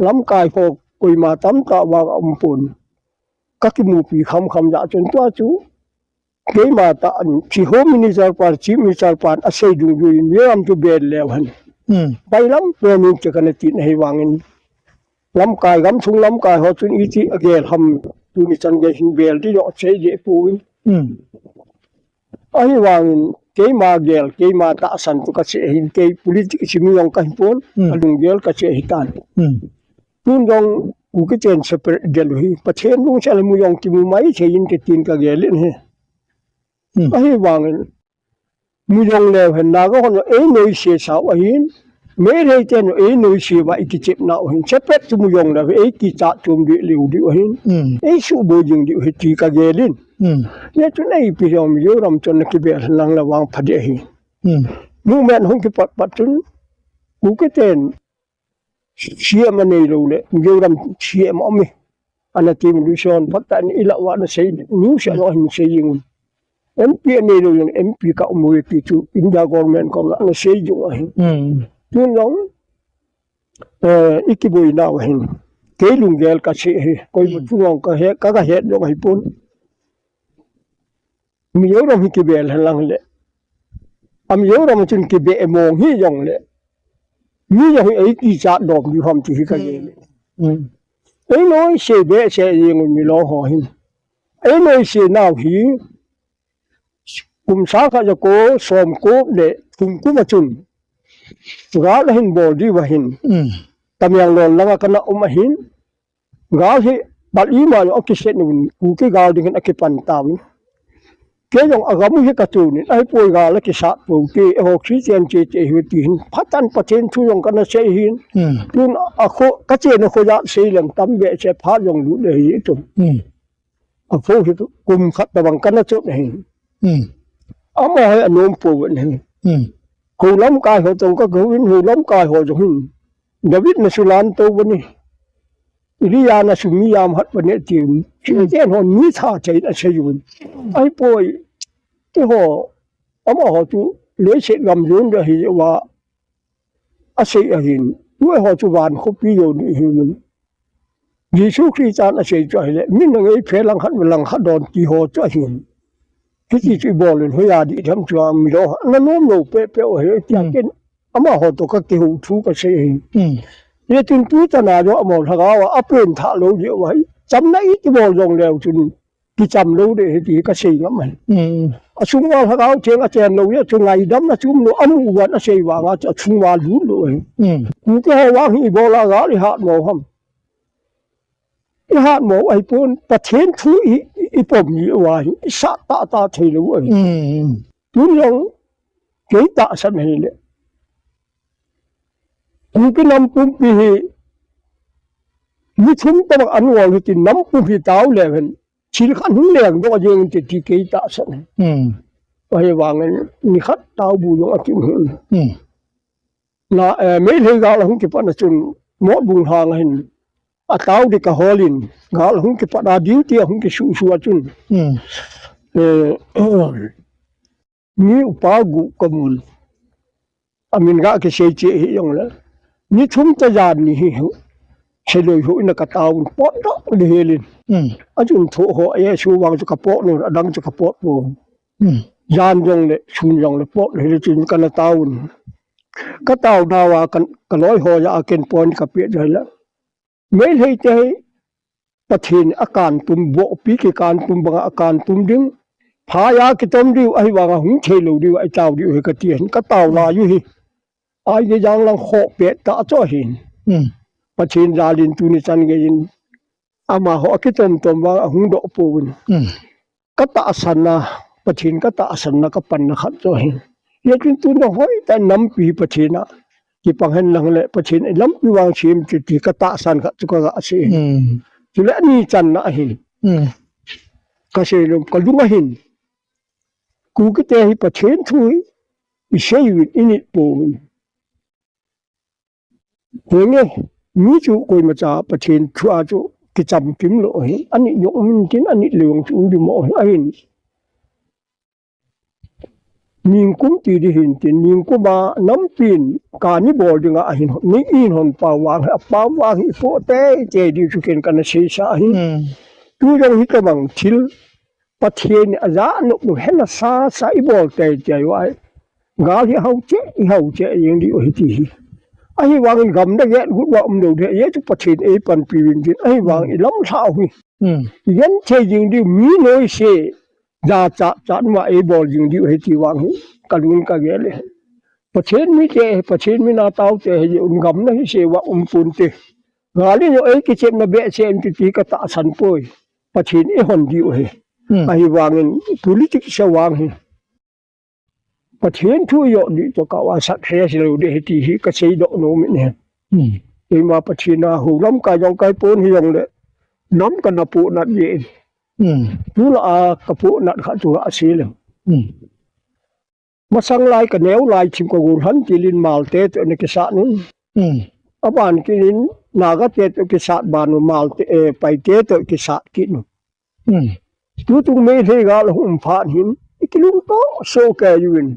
lam kai pho koi ma tam ka wa pun ka ki mu pi kham ja chun to chu ke ma ta chi home minister par chief minister par a sei du ju in am tu be le han bai lam pe ni che kan ti nei wangin lam kai gam chung lam kai ho chun i ti agel ham tu ni chan ge hin bel ti yo che je pu ai wangin ke ma gel ke ma ta san tu ka che hin ke politic chi mi yong ka pon alung gel ka che hitan tun dong u ke chen separate del hi pathen nu chal mu yong ki mu mai che yin ke tin ka gel he ai wangin mu yong le hen na go no e noi se sa wa hin me re chen e noi se wa ki chep na hin chepet tu mu yong la e ki cha tum di liu di hin e su bo jing di he ti ka gelin ye tu nei pi yom yo ram chon ki be lang la wang phade hi mu men hong ki pat chun ku ke ten chia ma nei lo le yo ram chia ma me ana ti mu son pat tan ila wa na sei nu sha no hin sei yin MP ni lo yung MP ka umuwi tu India government ko na say yung ahin yun lang ikiboy na ahin kay lunggel kasi koy butuang ka he kagahet yung hipon miyo ram hikibel lang le am yo ram chun kibe emong hi yong le mi yo ai ki cha dom di hom ti ka ye ai noi se be se yin mi lo ho hin ai noi se now hi kum sa ka ko som ko le kum ku ma chun ga la hin bol di wa hin tam yang lon la ka na hin ga hi bal i ma o ki se nu ku ki ga ding na ki pan tam ke yong agam hi ka tu ni ai poi ga la ki sa pu ki oxygen che che hi ti hin phatan pachen thu yong ka na se hin tun a kho ka che na kho ya se lang tam be che pha yong lu le hi tu a pho hi kum khat ta bang ka na chu hi ama hai anom po ni hu lam kai ho tong ka gu hu lam kai ho jong David na sulan to bani Iriya na sumiyam hat bane tim chen hon mi tha chai a se yun ai poi ti ho ama ho tu le se gam yun da hi wa a se a hin we ho chu wan khu pi yo ni hin Yesu Christ a se chai le min ngai phe lang khat don ti ho cha hin ki chi bol ho ya di tham chwa mi lo na nom lo pe pe o he ti ken ama ho to ka ki hu thu ka se hin ye tin tu ta na jo amol tha ga wa apin tha lo je wa cham na i ti bol jong leo chun ki cham lo de ti ka sei ngam man a chung wa tha ga theng a chen lo ye chu ngai dam na chum lo am u wa na sei wa ga cha chung wa lu lo ku ke wa hi bo la ga ri ha mo ham i ha mo ai pon ta chen thu i pom ni wa i sa ta thei lo tu long ke ta san he le Mungkin nampung pihi ni thum ta an wal ti nampung pi taw le ben chil khan hu leng do jeng ti ti ke ta san wa he wang ni khat taw bu yo akim na me le ga la hung ki pa na chun mo bung hang hin a taw di ka holin ga la hung ki pa da diu ti hung ki su chun ni upa gu kamul amin ga ke sei che yong la ni thum ta yan ni hi se loi hu na ka taw po do le helin ajun tho ho ye su wang ka po no adang ka po po yan jong le chun jong le po le chin ka na taw ka taw na wa ka loi ho ya ken pon ka pe jai la me hei te pathin akan tum bo pi ki kan tum ba akan tum ding pha ya ki tom diu ai wa hung che lo diu ai taw diu ka tien ka taw la yu hi ai ge yang lang kho pe ta cho hin pathin jalin tu ni chan ge yin ama ho ki tom wa hung do pu ka ta san na pathin ka ta san na ka pan na khat cho hin ye tin tu no hoi ta nam pi pathin na ki pang hen lang le pathin lam pi wang chim ti ka ta san ka chu ka se chu le ni chan na hin ka se lo ka lu hin ku ki te hi pathin thui i se yu in it pu Henge mi chu koi ma cha pathin thua chu ki cham kim lo hi ani yo min tin ani leung chu bi mo hi ain ning kum ti di hin tin ning ku ba nam pin ka ni bol dinga a hin ni in hon pa wang hi po te che di chu ken kan se sa hi tu jong hi ka bang thil pathin a za no no hela sa i bol te che wai ga hi hau che yin di o hi ti ai wang gam da ge gu wa do de ye chu pathin e pan pi win din ai wang i lam thao hi yen che jing di mi noi se da cha ma e bol jing di he ti wang hi kalun ka ge le pathin mi na taw te he un gam na hi se wa pun te ga li yo e ki chen na be chen ti ka ta san poi pathin e hon di he ai wang politics se wang hi pathin thu yo di to ka wa sat he se lo de ti hi ka sei do no mi ne e ma pathin na hu lam ka jong kai pon hi yong le nam ka na pu na ye tu la ka pu na kha chu a se le ma sang lai ka neu lai chim ko gur han ti lin mal te to ne ke sa nu aban ki lin na ga te to ke sa ban nu mal te pai te to ke sa ki nu tu me the ga lo pha hin ikilung to so kayun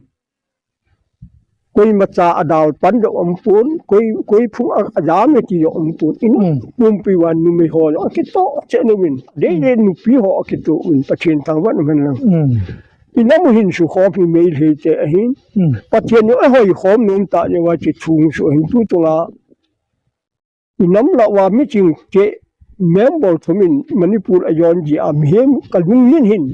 koi macha adal pan do ampun koi phung ajam ti yo ampun in pumpi wan nu me ho akito chenumin de nu pi ho akito un pachin tangwan man lang inamu hin su khopi mail he che hin patien no hoi khom nun ta ne wa chi chung su hin tu tunga inam la wa mi ching che member thumin manipur ayon ji am hem kalung yin hin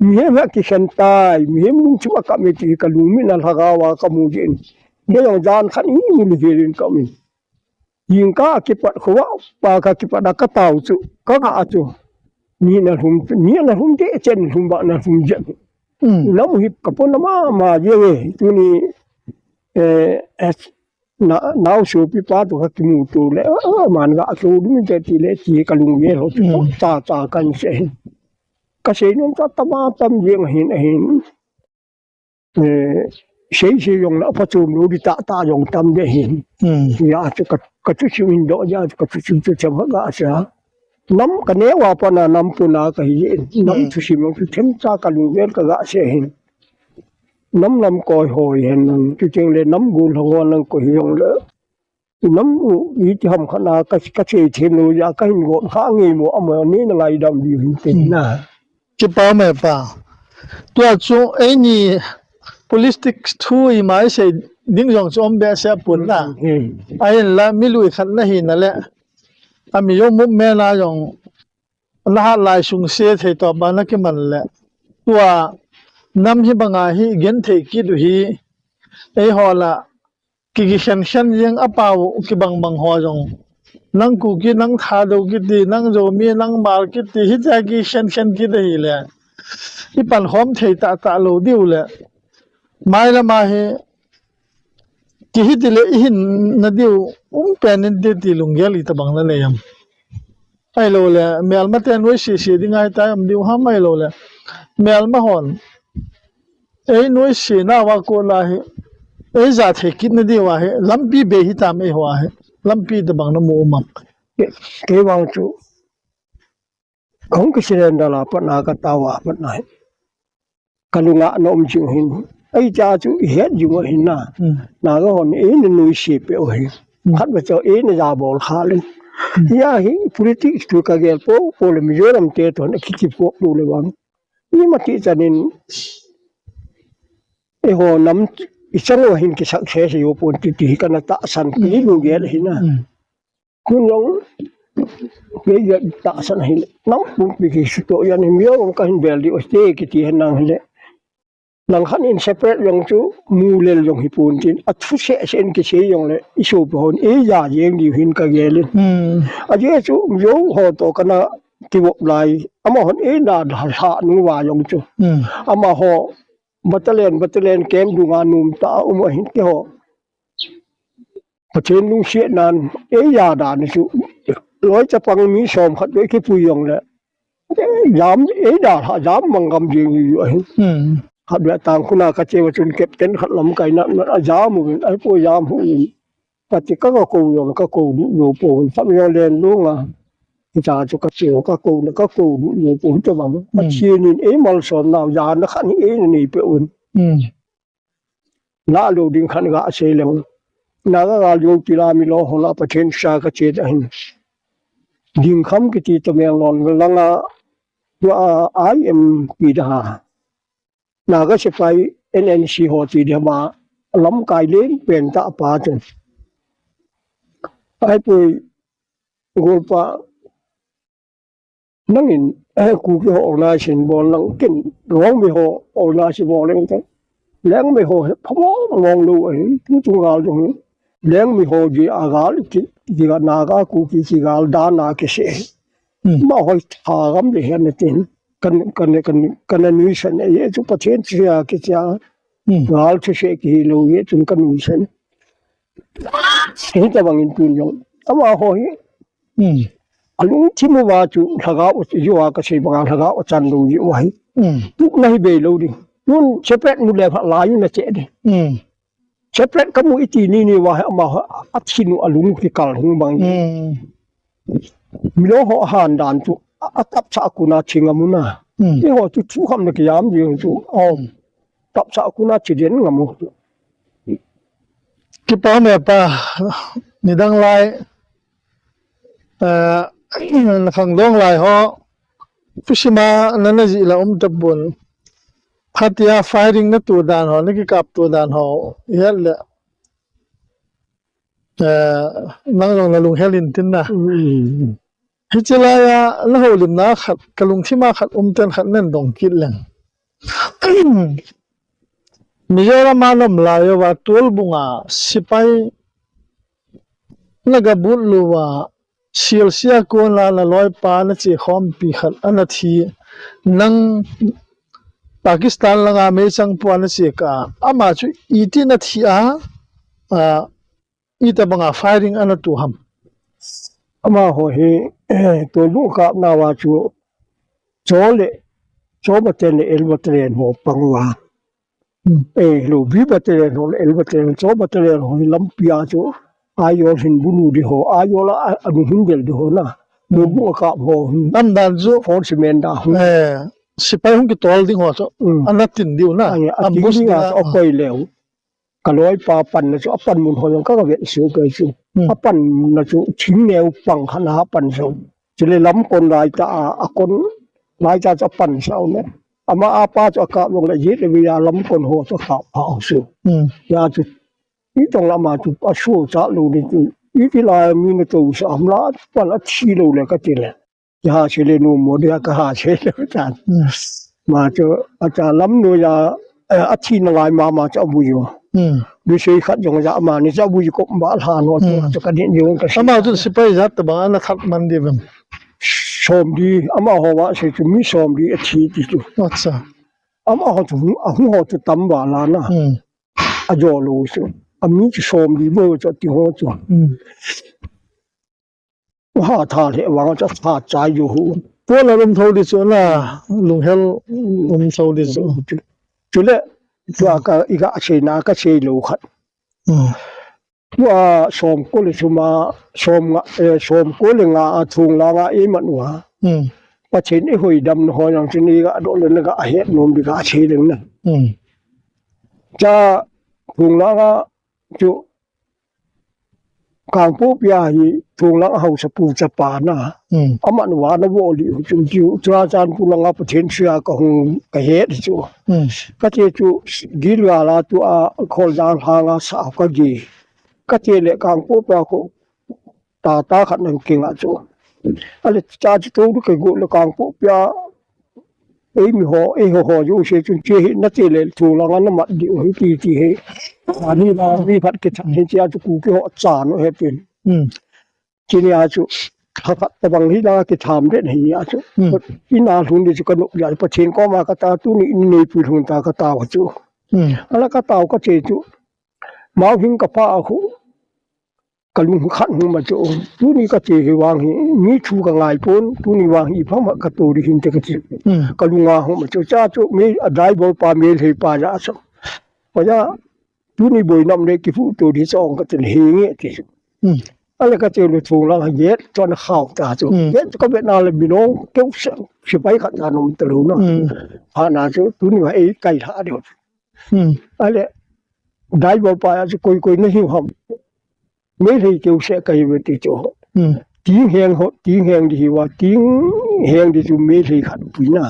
mihem ki santai mihem lung chu ka me ti kalung min al hagawa kamujin ne yong jan khan ni mu ni gelin kamin yin ka ki pat khwa pa ka ki pat ka taw chu ka ka chu ni na hum de chen hum ba na hum je na mu hip ka pon ma je we tu ni now so pi pa to ka ki mu tu le man ga chu mi te ti le ti kalung ye ho ta kan se kasi nung tatamatang yung hin siya yung napasum lo di yung tam de hin ya katusumin do ya katusum sa mga siya nam kanewa pa na nam puna kahiyin nam tusimong tutim sa kalungel kaga siya hin nam koy hoy hen tuting le nam gul hangon ng kohiyong le nam iti ham kana kasi tino ya kahin go hangi mo amo ni nangay dam di hin na ki pa me pa tua chu ni politics thu I mai se ding jong chom be se pun na ai la mi lui khat na hi na le ami yo mu me la jong la ha lai sung se thei to ba na ki man le tua nam hi banga hi gen thei ki du hi ei ho la ki shan yang apaw ki bang ho jong nang ku ki nang tha do ki ti nang jo mi nang mal ki ti hi ja ki shan ki de hi le I pan hom thei ta lo diu le mai la ma he ki hi ti le hin na diu pen de ti lunggel I ta bang la le yam ai lo le mel ma ten noi si dingai ta am diu ha mai lo le mel ma hon ei noi si na wa ko la he ei za the ki na di wa he lampi be hi ta me wa he lampi ta bang na mo ma ke wang chu kong kisiren dala pa na ka tawa pa na kalunga nom jing hin ai cha chu het ju hin na ga hon ni nu si pe o hi khat ba cho ni ja bol kha le ya hi politics tu ka gel po le mizoram te to na ki po lu le wang ni ma ti chanin e ho nam isang hin ki success yo pon ti ka na ta san ki lu gel hin na kun long ye ta san hin nam pum pi ki to yan mi yo ka hin bel di o ste ki ti han nang le lang khan in separate yong chu mu le yong hi pun tin a thu se sen ki se yong le I so po hon e ya yeng di hin ka gel a je chu yo ho to kana ki wo lai ama hon e na ha nu wa yong chu ama ho batalen kem du nga num ta hin ki ho pachen lu sie nan e ya da ni chu loi cha pang mi som khat we ki pu yong le yam e da ha yam mangam jing yu hin khat we tang kuna ka che wa chun kep ten khat lam kai na yam mu ai po yam hu pa ti ka ko yong ka ko yo po sa mi len lu nga cha chu ka che ka ko yo po to bang ma chi ni e mal son na ya na khan e ni pe un la lo ding khan ga se leng na ga yo ti la mi lo ho la pa chen sha ka che da hin ding kham ki ti to meng lon langa wa I am pi da na ga se pai NNC ho ti de ma lam kai len pen ta pa chen ai pu go pa nang in ku ki ho na sin bon lang kin rong mi ho o na si bo leng ta leng mi ho pho ngong lu ai tu ga jong leng mi ho ji a ga ki ga na ga ku ki si ga da na ke se ma ho tha gam le hen tin kan ni san ye chu pa chen sia ki cha gal che se ki lu ye chung kan ni san he ta bang in tun yong ama ho hi alung thimu wa chu thaga u ji wa ka se bang thaga u chan lu ji wa hi tu nai be lo di nun separate nu le pha la yu na che de separate kamu iti ni wa ma athinu alung ki kal hung bang mi lo ho han dan chu atap cha ku na chingamuna ที่หัวจุดชูคำนักยามยิงจูตับสาวคุณาจิเดียนงามู ki pa me pa ni dang lai na khang dong lai ho Fukushima nana ji la tabun phatia firing na tu dan ho ni ki kap tu dan ho yel le nang long na lung helin tin na hi chela ya la ho lim na khat kalung thima khat ten khat nen dong kit leng Mizoram malam layo wa tol bunga sipai nagabut luwa silsia kon la loi pa na chi khom pi khat anathi nang Pakistan langa me chang pu na chi ka ama chu iti na thi ita banga firing ana tu ham ama ho he to lu ka na wa chu chole chobaten elbatren ho pangwa lu bi batren ho elbatren chobatren ho lampia chu ayo hin bulu di ho ayo la anu hindel di ho na lu bu ka ho dan dan zo for cement da sipai hung ki tol ding ho so anatin diu na ambus na okoi lew kaloi pa pan na chu apan mun ho ka ve su ka chu apan na chu thing lew pang khana pan so chile lam kon lai ta akon lai ta cha pan sao ne ama apa cho ka long la yit le ya lam kon ho cho ka pa su ya chu ni tong la ma chu a shu cha lu ni chu i ti la mi na tu sa am la pa la chi lo le ka ti le ya chile nu mo dia ka ha che le ta ma cho a cha lam nu ya a thi na lai ma cha bu yo bi sei khat yong ja ma ni cha bu ko ba ha no cho ka din yo ka ama tu sipai zat ba na khat man di bam som di ama ho wa se chu mi som di a thi ti chu acha ama ho chu a hu ho chu tam ba la na a jo lo su a mi chu som di bo cho ti ho chu wa tha le wa cha tha cha yu hu po la lum thau di chu na lung hel thau di chu chu le chu ka i ga che na ka che lo khat wa som ko le chu ma som ko le nga a thung la nga e man wa pa chen e hoi dam no ho yang chin ni ga do le ga a het nom di ga che le na cha thung la nga chu kang pu pya hi thung la hau sa pu cha pa na aman wa na wo li chu chu tra chan pu la nga pa chen sia ka hung ka het chu ka che chu gi la la tu a khol dang ha nga sa ka gi ka che le kang pu pya ko ta khat nang king a chu ale cha chu tu ke go le kang pu pya mi ho yu she chu che na che le thu la nga na ma di ho ti he ani ba ni phat ke chan he cha chu ku ke ho cha no he pin chi ni a chu khat ta bang hi la ke tham de ni a chu ina hun de chu ka no ya pa chen ko ma ka ta tu ni pu hun ta ka ta wa chu ala ka ta ka che chu ma hin ka pa khu kalung khat hu ma chu tu ni ka che he wang hi mi chu ka ngai pon tu ni wang hi pha ma ka to ri hin te ka chi kalunga hu ma chu cha chu me adai bol pa me he pa ja so pa ja tu ni boy nam le ki fu to di song ka ten he nge ti ala ka che lu thung la yet chon khaw ta chu yet ko be na le bi no ke si pai khat na nom tru no ha na chu tu ni wa e kai tha de ale dai bol pa ja chu koi na hi hom me le ke se kai we ti chu tiếng heng di wa tiếng heng di chu me le khat pu na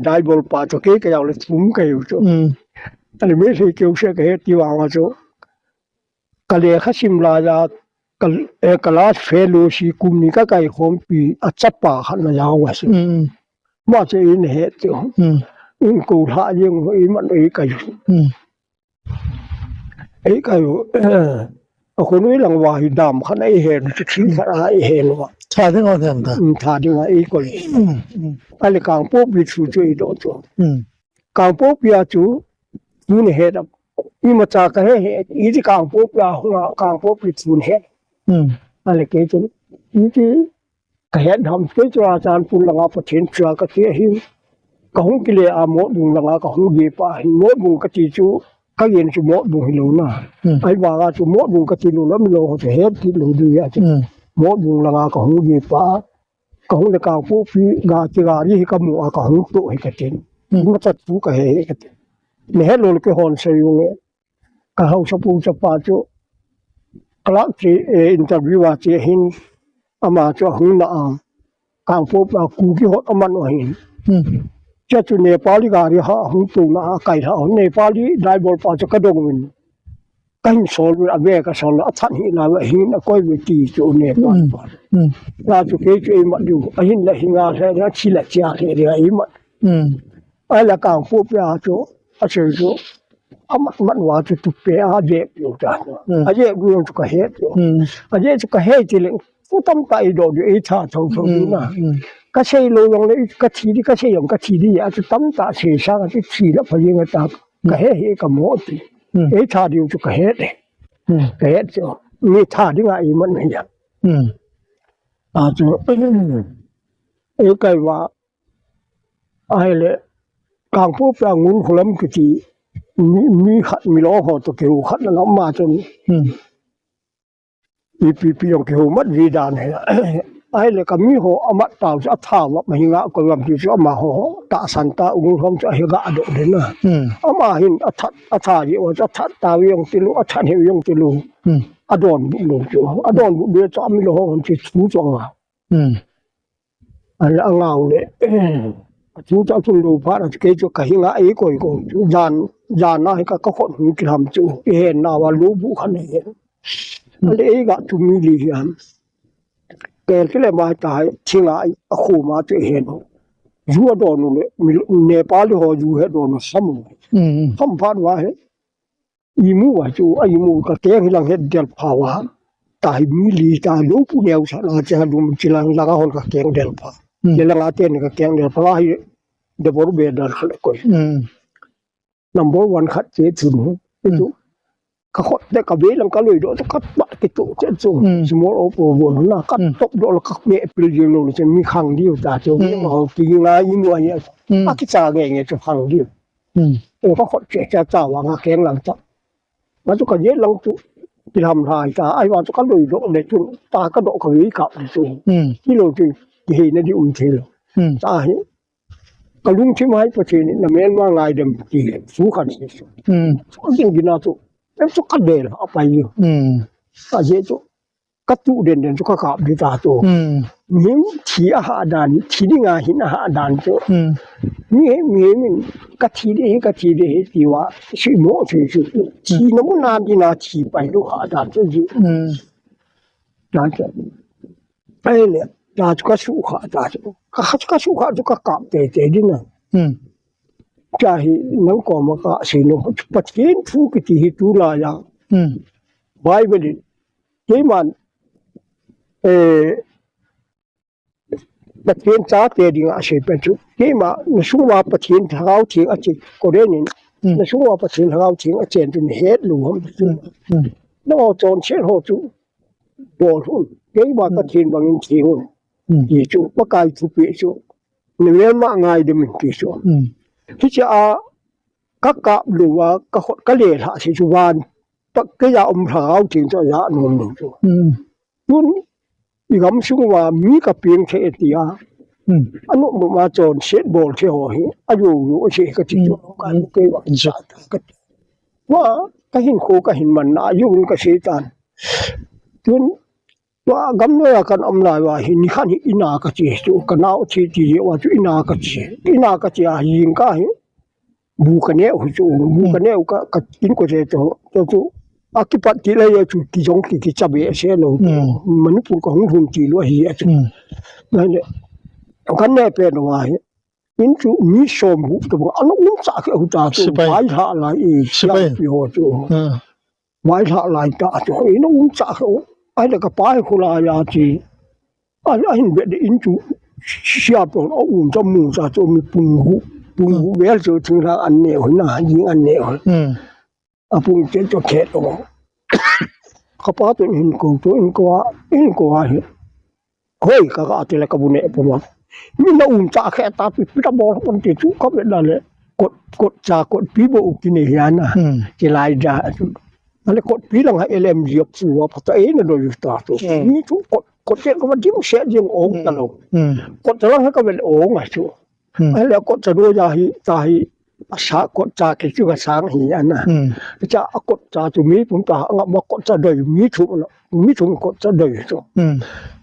dai bol pa cho ke ka yaw le thum ka yu chu ale me le ke se ka he ti wa wa chu ka le kha sim la ja class fellowship kum ni ka kai khom pi a chapa khan na yaw wa su ma che in he chu in ku tha yeng i man ei kaiคนนี้หลังว่าดำขนาดเห็นจะทิ้งขนาดเห็นว่า cha de ngo them ta ถ้าดีว่าอีกคนอะไรกางปุ๊บวิชูช่วยโดนตัวกางปุ๊บยาจูนู่นเห็ดอีมาจากกันให้เห็ดอีที่กางปุ๊บยาหัวกางปุ๊บวิชูเห็ดอะไรเกี่ยวกับอีที่กเห็ดทำเกี่ยวกับอาจารย์ปุ่นหลังอาประเทศเชื่อก็เสียหิ้งก็หงกิเลสอามดบุงหลังอาก็หงเดียป่าหิมดบุงกติจูka yen chu mo bu hilu na ai wa ga chu mo bu ka ti lu la mi lo ho che he ti lu du ya chu mo bu la ga ka hu ye pa ka hu le ka pu pi ga ti ga ri ka mu ka hu to he ka tin ma ta pu ka he ka tin ne he lo ke hon se yu nge ka hau sa pu sa pa chu kala ti interview wa ti hin ama chu hu na ka pu pa ku ki hot aman o hin cha chu Nepali ga ri ha hu tu na kai ha Nepali dai bol pa chu ka dong win kan sol a ve ka sol a than hi na hin a koi we ti chu Nepal pa la chu ke chu ma du a hin la hin ga se na chi la cha ke ri ai ma ai la ka pu pa chu a che chu amat mat wa chu tu pe a je yu ta a je gu chu ka he chu a je chu ka he ti le fu tam tai do de e cha thau thau na ka sei lo yong le ka thi di ka sei yong ka thi di ya chu tam ta se sa ka thi la pha yin ta ka he ka mo ti e cha di chu ka he de ka he chu mi tha di nga i man ne ya a chu e kai wa ai le kang pu pra ngun khulam ki ti mi khat mi lo ho to ke u khat na ma chun pi yong ke ho mat ri dan he ai le ka mi ho amat taw sa tha wa ma hinga ko lam ti so ma ho ta san ta ung hom cha he ga do de na ama hin atha ji o cha that ta wi yong ti lu atha he yong ti lu adon bu lo chu adon bu de cha mi lo ho ti chu chong wa ai angau le chú cháu chung đủ phát là cái chỗ cái ngã ấy của chú dàn nó cái khổn cái hầm chú cái hèn nào mà lũ vũ khăn này lấy gạ chú mi lì hiểm cái này mà tại khi ngã khổ mà chú hèn chú ở đó nó Nepal thì họ chú hết đó nó xăm phát quá hết imu à chú imu cái tiếng là hết đèn pháo á tại mi lì tại lũ vũ đèo sao là chỉ là đúng chỉ là hòn cái tiếng đèn pháo Jelang aten ka keng de pala hi de boru be dar khale koi number 1 khat che chun tu ka khot de ka be lang ka loi do ka ba ki tu che chu small opo bo na ka tok do la ka me april je lo chen mi khang di ta chu ma ho ki nga yi mo ya a ki cha ge nge chu khang di ka khot che cha cha wa nga keng lang cha ma chu ka ye lang tu ti ham thai ta ai wa chu ka loi do le chu ta ka do ka wi ka chu ki lo chu thì nó đi thế rồi, ta hết, cái lung chim hay phải thế này, mình mang ngày đêm thì phú khẩn sẽ số, số những cái nào tụ, em số cắt đề là ở phải nhiều, à dễ tụ, cắt tụ đền đền số các cặp đi ta tụ, nếu chỉ hạ đàn, chỉ đi ngay hiện hạ đàn tụ, nếu mình cắt chỉ đi thìว่าsự mỗi sự chỉ nó muốn làm thì là chỉ phải lúc hạ đàn cho gì, đó chứ, đây là ta ka su kha ta ka su kha ka kam te di na cha hi nang ko ma ka si no pathin thu ki ti hi tu la ya bible ke man pathin cha te di nga se pe chu ke ma na su wa pathin thau thi a chi ko re ni na su wa pathin thau thi a chen tu he lu hom chu no chon che ho chu bo hu ke ma pathin bang in chi hu thì chú bắt cái chú bị chú nếu mà ngày thì mình thì chú thì chỉ các cặp đủ các lệ hạ thì chú van cái nhà ông thảo thì cho giá nôn đủ chú luôn đi ngắm xuống và mi cái biển thế thì anh nó mà chọn xét bol thế hỏi anh dù sẽ cái gì chú cái bạn sao cái cái hình khô cái hình mình ai dùng cái sĩ tan luôn wa gam no ya kan amla wa hi ni khan hi ina ka chi chu kanao chi ti wa chu ina ka chi a yin ka hi bu ka ne hu chu bu ka ne ka tin ko je to chu akipat ti la ya chu ki jong ki cha be se lo man pu ko hung hum ti lo hi a chu na le kan ne pe no wa hi in chu mi som hu to an no sa ka hu ta chu bai ha la i sha pi ho chu bai ha la ta chu i no sa ka ai là cái bài của là ya chi ai biết để in chú xia bông ở trong mùng ra cho mình bùng hú bé cho chúng ta ăn nèo na những ăn nèo bùng trên cho khét đó cái bài tụi in qua hết hơi cái thì là cái bún nè bún mà mình nó cha khét ta bị ta bỏ con thì chú có biết là cột cha cột bí bộ cái này hiện à chỉ lại ra ale kot bilang ha LM diop suwa pata e na do yusta to ni tu kot กดเจ็ดก็มันจิ้มเสียยิงโอ่งตลกกดจะร้องให้ก็เป็นโอ่งอ่ะชัวแล้วกดจะรู้จะให้ภาษากดจากที่ว่าสร้างหิอันน่ะจะกดจะจุมีผมจะงมากดจะได้มีถุงกดจะได้ชัว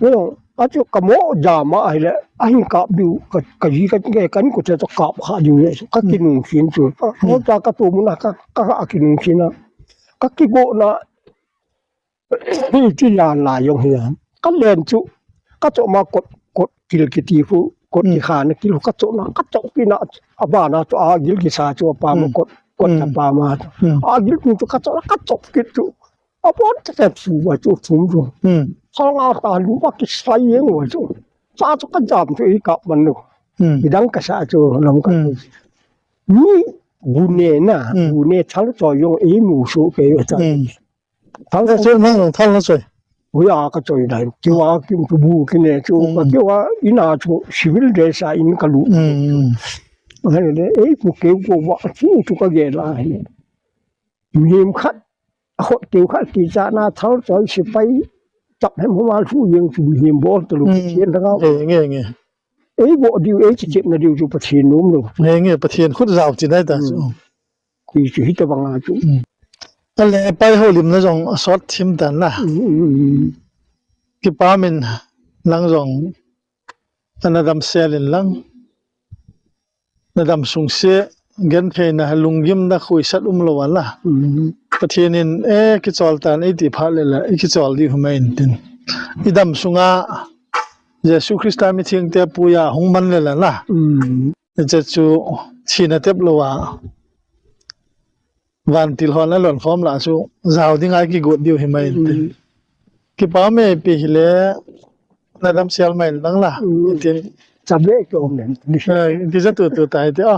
แล้วอาจจะกะโมยามาไอ้ละไอ้กะบิวกะยีกันแกกันก็จะกะบขาอยู่เนี่ยก็กินขินชัวโมจากะตัวมุนะก็กินขินนะก็กิโกนะที่ยานลายงเฮียก็เล่นจุก็จะมากดกิลกิตีฟูกดที่ขานะกิโลก็จะนะก็จะปีนะอบานะจะอากิลกิซาจัวปามกดจะปามาอากิลกิจะก็จะกิจุอบอนจะสูว่าจุสูงจุเขางาตาลูกว่ากิสไลยังว่าจุซาจะก็จามจุอีกับมันดูดังก็ซาจุลำกันนี่บุเนนะบุเนทั้งจอยงอีหมูสูเกยจ้ะทั้ง ส่วนมากของท่านละสวย Uya ka choi dai kiwa kim tu bu kine chu ka kiwa ina chu civil dress a in kalu ne ku ke ko wa chu ka ge la ne mim khat ho tiu khat ki cha na thau choi si pai chap he mo mal fu yeng chu him bol tu lu chien da ga nge bo diu chi chip na diu chu pa chin num lu nge ประเทศขุดราวจิได้ตา ku chi hit ba nga chu อันแลไปเฮาลิมนะจงสอดทิมตันล่ะกิปามินลังจงอันดัมเซลินลังนะดัมสุงเสเกนเพนะลุงยิมนะคุยสัตลวันล่ะประเทศนินกิจอลตันติพาเลละกิจอลดีหุมัยตินอิดัมสุงาเยซูคริสต์มิทิงเตปุยาหงมันเลละล่ะจะจูชีนะเตบลวาวันติลฮอนและหล่อนคอมล่ะซูซาวดิงไอกิกดดิวหิมัยกิปาเมปีเลนะดัมเซลไมลังล่ะติน จับเลขโยมเนี่ย ดิจะตัวตายเตอ